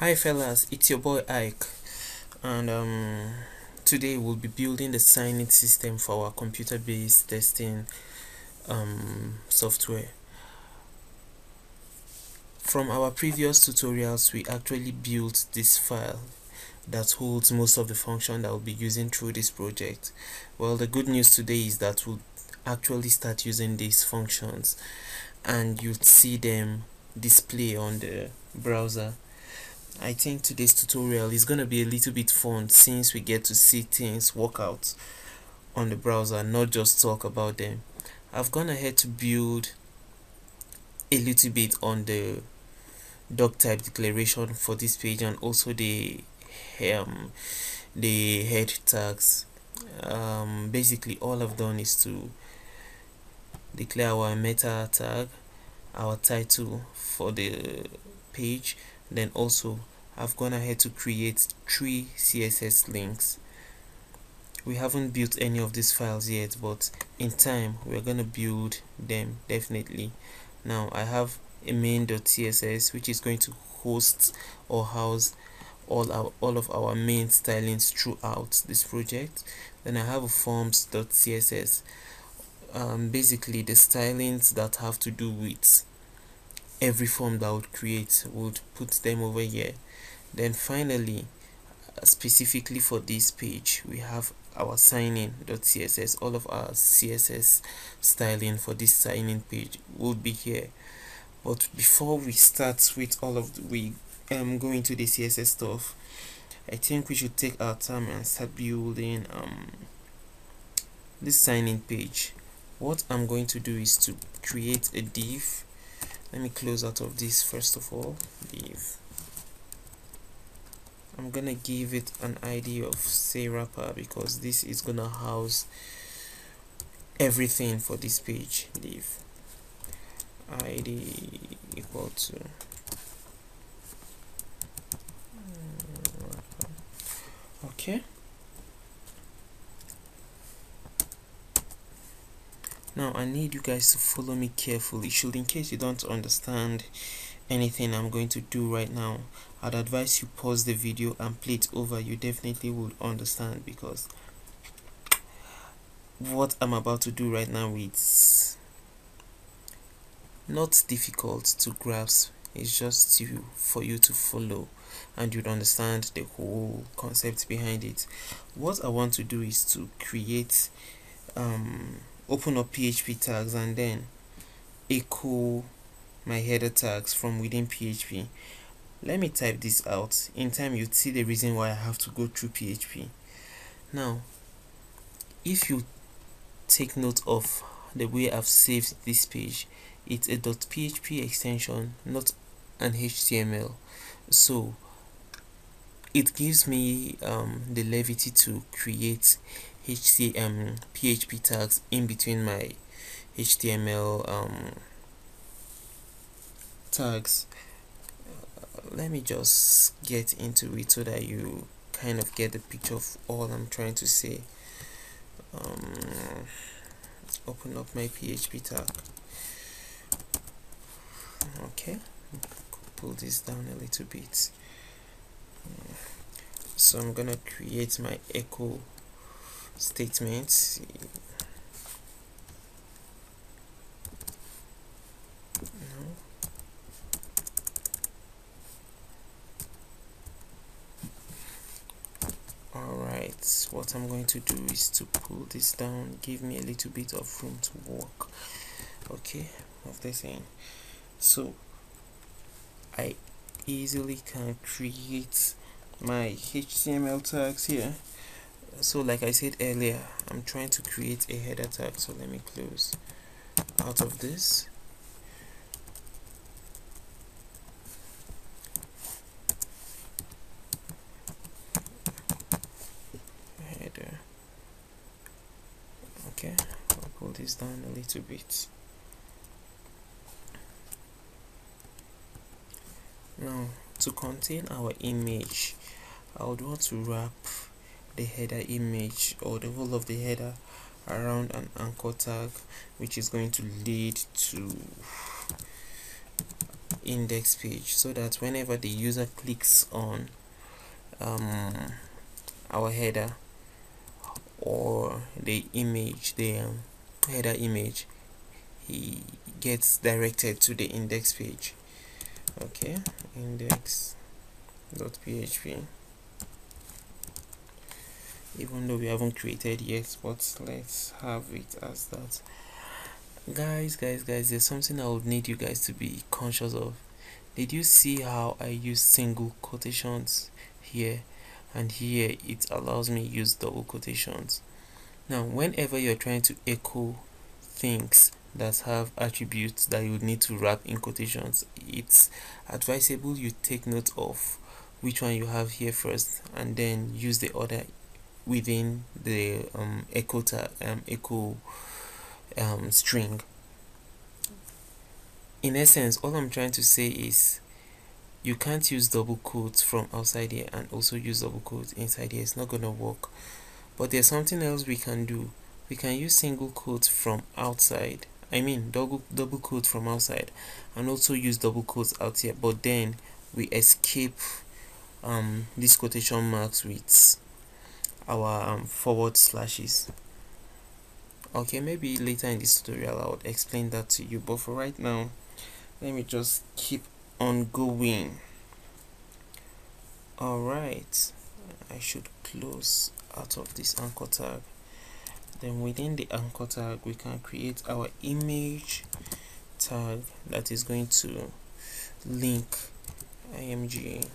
Hi fellas, it's your boy Ike, and today we'll be building the sign-in system for our computer-based testing software. From our previous tutorials, we actually built this file that holds most of the function that we'll be using through this project. Well, the good news today is that we'll actually start using these functions, and you'll see them display on the browser. I think today's tutorial is going to be a little bit fun since we get to see things work out on the browser, not just talk about them. I've gone ahead to build a little bit on the doc type declaration for this page and also the head tags. Basically all I've done is to declare our meta tag, our title for the page, then also I've gone ahead to create 3 CSS links. We haven't built any of these files yet, but in time we're gonna build them definitely. Now I have a main.css which is going to host or house all of our main stylings throughout this project. Then I have a forms.css, basically the stylings that have to do with every form that I would create, would put them over here. Then finally, specifically for this page, we have our signin.css. All of our CSS styling for this sign-in page will be here. But before we start with all of we go into the CSS stuff, I think we should take our time and start building this sign-in page. What I'm going to do is to create a div. Let me close out of this first of all. Div. I'm gonna give it an ID of say wrapper because this is gonna house everything for this page. Div ID equal to okay. Now I need you guys to follow me carefully. Should in case you don't understand anything I'm going to do right now, I'd advise you pause the video and play it over. You definitely would understand, because what I'm about to do right now is not difficult to grasp. It's just for you to follow and you'd understand the whole concept behind it. What I want to do is to create open up PHP tags and then echo my header tags from within PHP. Let me type this out. In time you'd see the reason why I have to go through PHP. Now if you take note of the way I've saved this page, it's a .php extension, not an HTML, so it gives me the levity to create PHP tags in between my HTML tags. Let me just get into it so that you kind of get the picture of all I'm trying to say. Open up my PHP tag. Okay, pull this down a little bit. So I'm gonna create my echo statement. Alright, what I'm going to do is to pull this down, give me a little bit of room to work. Okay, of the thing. So I easily can create my HTML tags here. So like I said earlier, I'm trying to create a header tag, so let me close out of this. Header. Okay, I'll pull this down a little bit. Now to contain our image, I would want to wrap the header image or the whole of the header around an anchor tag, which is going to lead to index page, so that whenever the user clicks on our header or the image, the header image, he gets directed to the index page. Okay, index.php, even though we haven't created yet, but let's have it as that. Guys, there's something I would need you guys to be conscious of. Did you see how I use single quotations here, and here it allows me to use double quotations? Now whenever you're trying to echo things that have attributes that you need to wrap in quotations, it's advisable you take note of which one you have here first, and then use the other within the echo string. In essence, all I'm trying to say is you can't use double quotes from outside here and also use double quotes inside here. It's not gonna work. But there's something else we can do. We can use single quotes from outside, double quotes from outside, and also use double quotes out here, but then we escape these quotation marks with our forward slashes. Okay, maybe later in this tutorial I would explain that to you, but for right now let me just keep on going. Alright, I should close out of this anchor tag. Then within the anchor tag we can create our image tag that is going to link img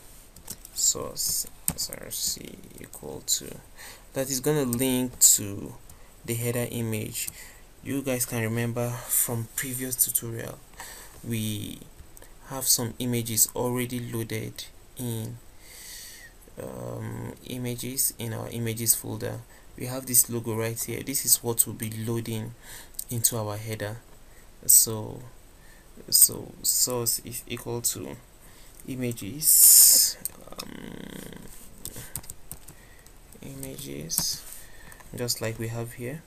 source src equal to, that is going to link to the header image. You guys can remember from previous tutorial we have some images already loaded in images in our images folder. We have this logo right here. This is what will be loading into our header. So source is equal to images images, just like we have here.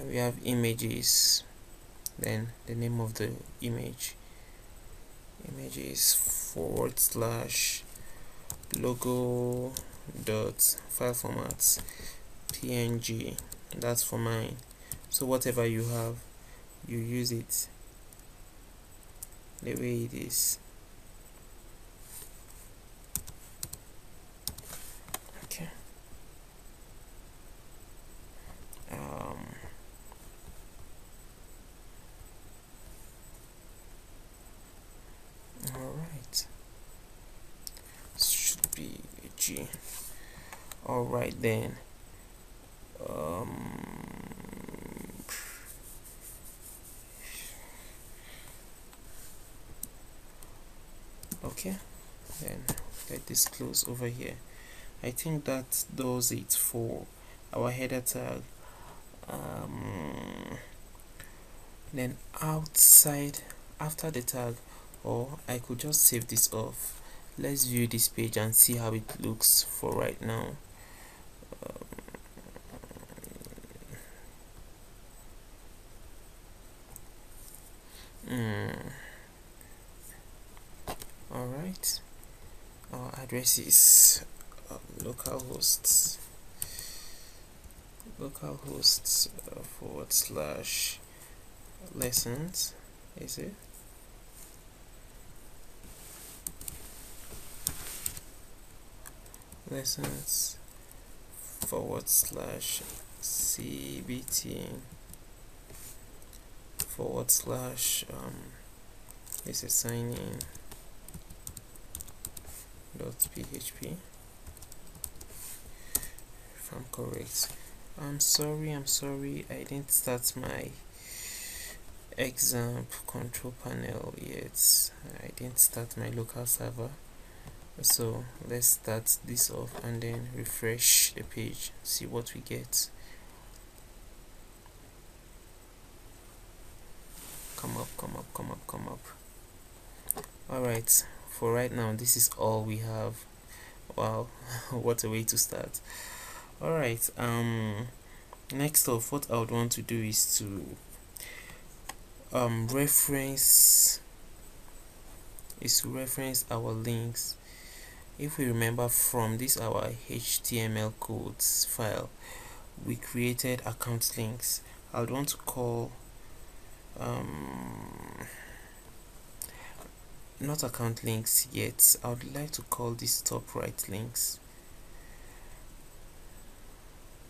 We have images, then the name of the images / logo dot file formats png. That's for mine. So whatever you have, you use it the way it is. Okay. Alright, should be a G. Alright then, okay, then let this close over here. I think that does it for our header tag. Then outside, after the tag, or I could just save this off. Let's view this page and see how it looks for right now. Alright, our address is localhost / lessons, is it? Lessons / cbt / this is signin .php, if I'm correct. I'm sorry, I didn't start my example control panel yet. I didn't start my local server. So let's start this off and then refresh the page, see what we get. Come up. Alright, for right now this is all we have. Wow, what a way to start. Alright, next off, what I would want to do is to reference is to reference our links. If we remember from this our HTML codes file, we created account links. I would want to call not account links yet. I would like to call this top right links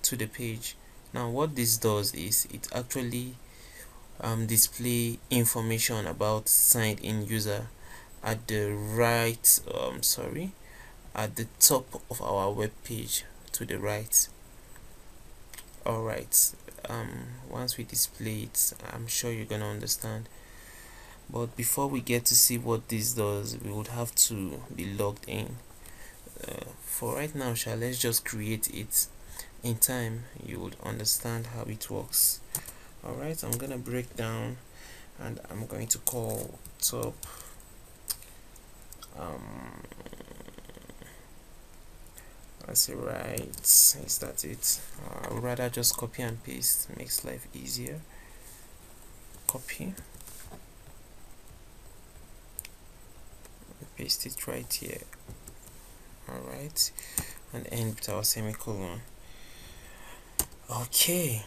to the page. Now what this does is it actually display information about signed in user at the right at the top of our web page to the right. Alright, once we display it, I'm sure you're gonna understand. But before we get to see what this does, we would have to be logged in. For right now, let's just create it. In time, you would understand how it works. Alright, I'm gonna break down and I'm going to call top let's say right. Is that it? I would rather just copy and paste, makes life easier. Copy, paste it right here. Alright, and end with our semicolon. Okay,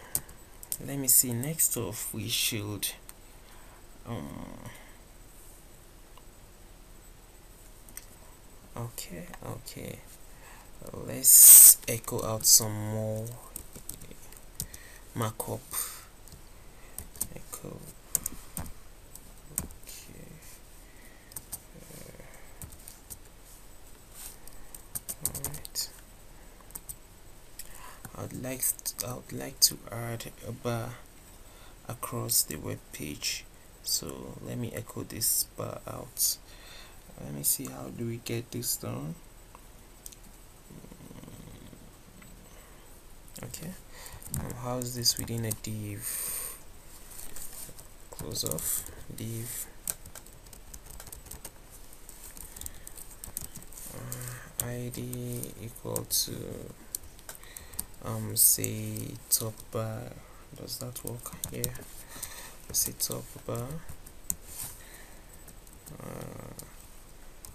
let me see. Next off, we should okay, let's echo out some more markup. Echo. Okay. Alright. I would like to add a bar across the web page. So let me echo this bar out. Let me see, how do we get this done? Okay, house this within a div. Close off div id equal to say top bar. Does that work? Yeah, say top bar.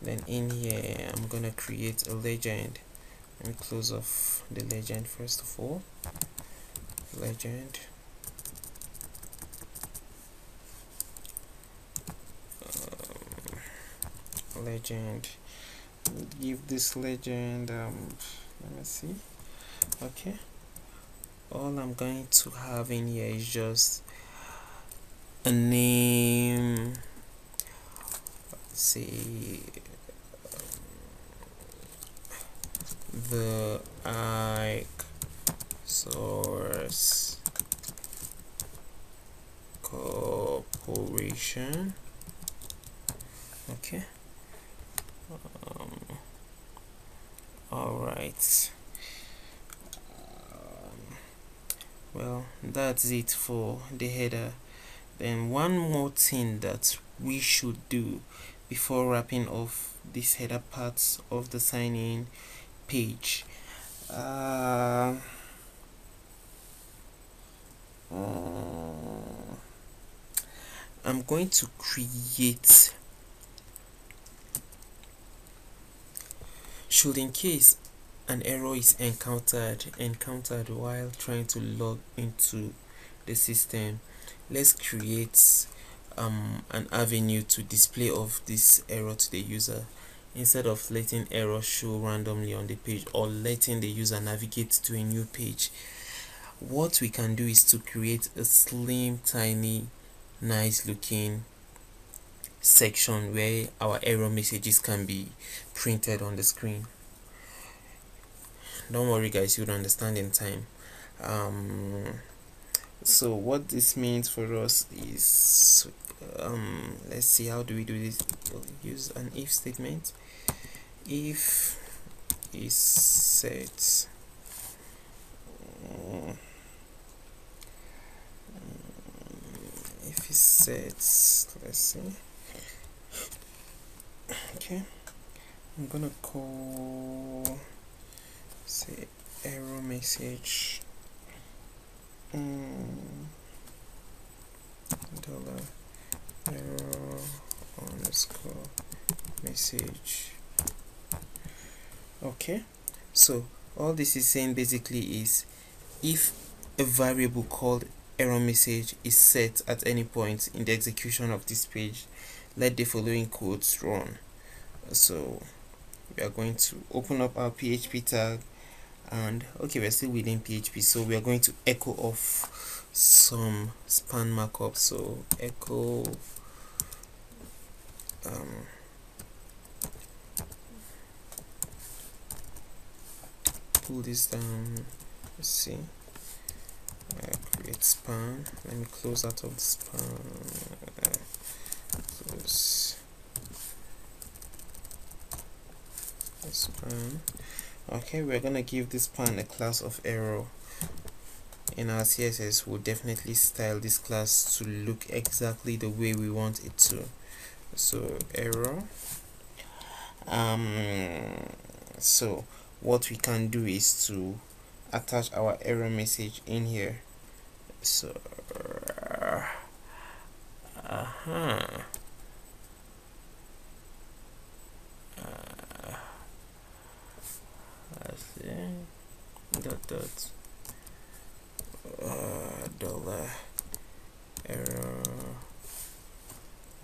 Then in here I'm gonna create a legend. Let me close off the legend first of all. Legend legend, give this legend let me see. Okay, all I'm going to have in here is just a name, say the Ike Source Corporation. Okay. Alright, well, that's it for the header. Then one more thing that we should do before wrapping off this header part of the sign in page, I'm going to create, should in case an error is encountered while trying to log into the system, let's create an avenue to display of this error to the user, instead of letting error show randomly on the page or letting the user navigate to a new page. What we can do is to create a slim, tiny, nice looking section where our error messages can be printed on the screen. Don't worry guys, you'll understand in time. So what this means for us is let's see, how do we do this? We'll use an if statement. If is set if is set, let's see. Okay, I'm gonna call, say, error message $. error underscore message. Okay, so all this is saying basically is if a variable called error message is set at any point in the execution of this page, let the following codes run. So we are going to open up our PHP tag, and okay, we're still within PHP, so we are going to echo off some span markup. So echo pull this down. Let's see, create span. Let me close out of the span. Close the span. Okay, we're gonna give this span a class of error. In our CSS, we'll definitely style this class to look exactly the way we want it to. So error. So what we can do is to attach our error message in here. So let's see, dot dollar error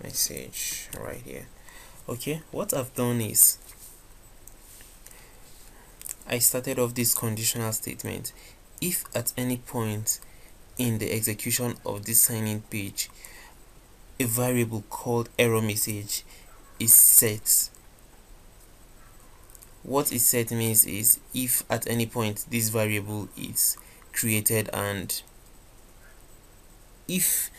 message right here. Okay, what I've done is I started off this conditional statement. If at any point in the execution of this sign-in page a variable called error message is set, what is set means is if at any point this variable is created and if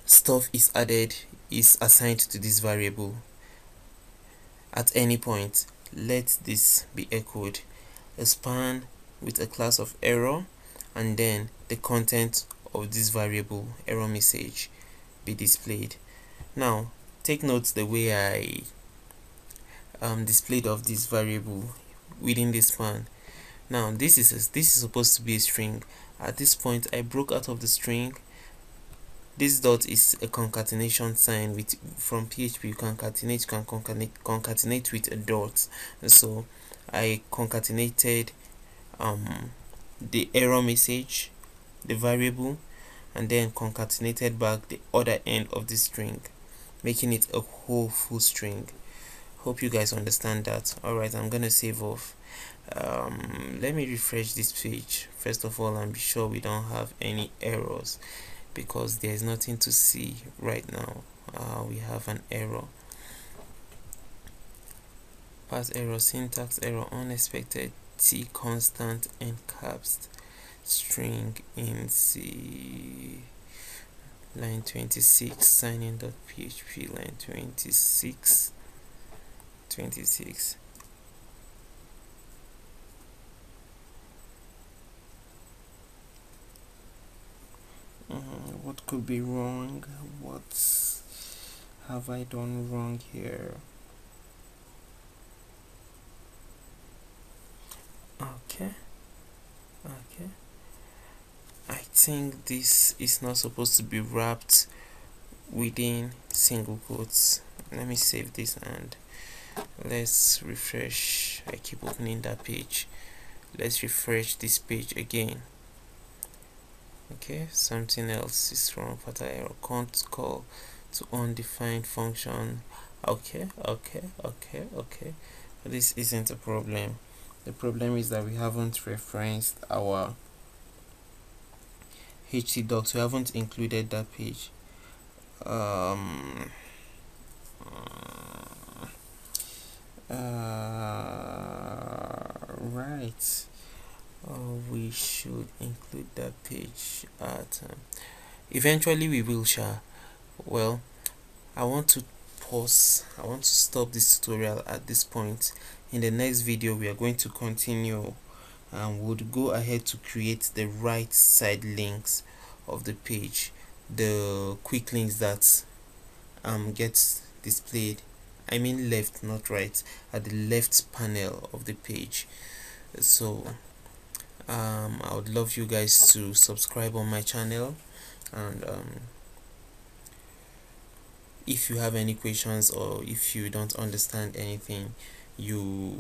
stuff is added, is assigned to this variable at any point, let this be echoed, a span with a class of error, and then the content of this variable error message be displayed. Now take note the way I displayed of this variable within this span. Now this is supposed to be a string. At this point I broke out of the string. This dot is a concatenation sign. With from PHP you can concatenate with a dot. So I concatenated the error message, the variable, and then concatenated back the other end of the string, making it a whole full string. Hope you guys understand that. Alright, I'm gonna save off. Let me refresh this page first of all and be sure we don't have any errors, because there's nothing to see right now. We have an error, pass error, syntax error, unexpected, t constant, and caps string in C, line 26, signin.php, line 26. What could be wrong? What have I done wrong here? Okay, I think this is not supposed to be wrapped within single quotes. Let me save this and let's refresh. I keep opening that page. Let's refresh this page again. Okay, something else is wrong. Fatal error, can't call to undefined function. Okay. This isn't a problem. The problem is that we haven't referenced our htdocs. We haven't included that page. Right. We should include that page at eventually we will share. Well, I want to stop this tutorial at this point. In the next video we are going to continue and would go ahead to create the right side links of the page, the quick links that gets displayed, I mean left, not right, at the left panel of the page. So I would love you guys to subscribe on my channel and if you have any questions or if you don't understand anything, you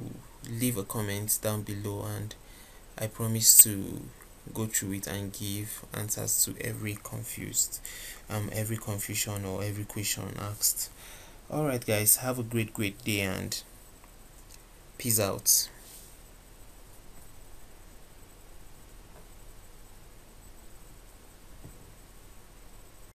leave a comment down below, and I promise to go through it and give answers to every confusion or every question asked. Alright guys, have a great day and peace out.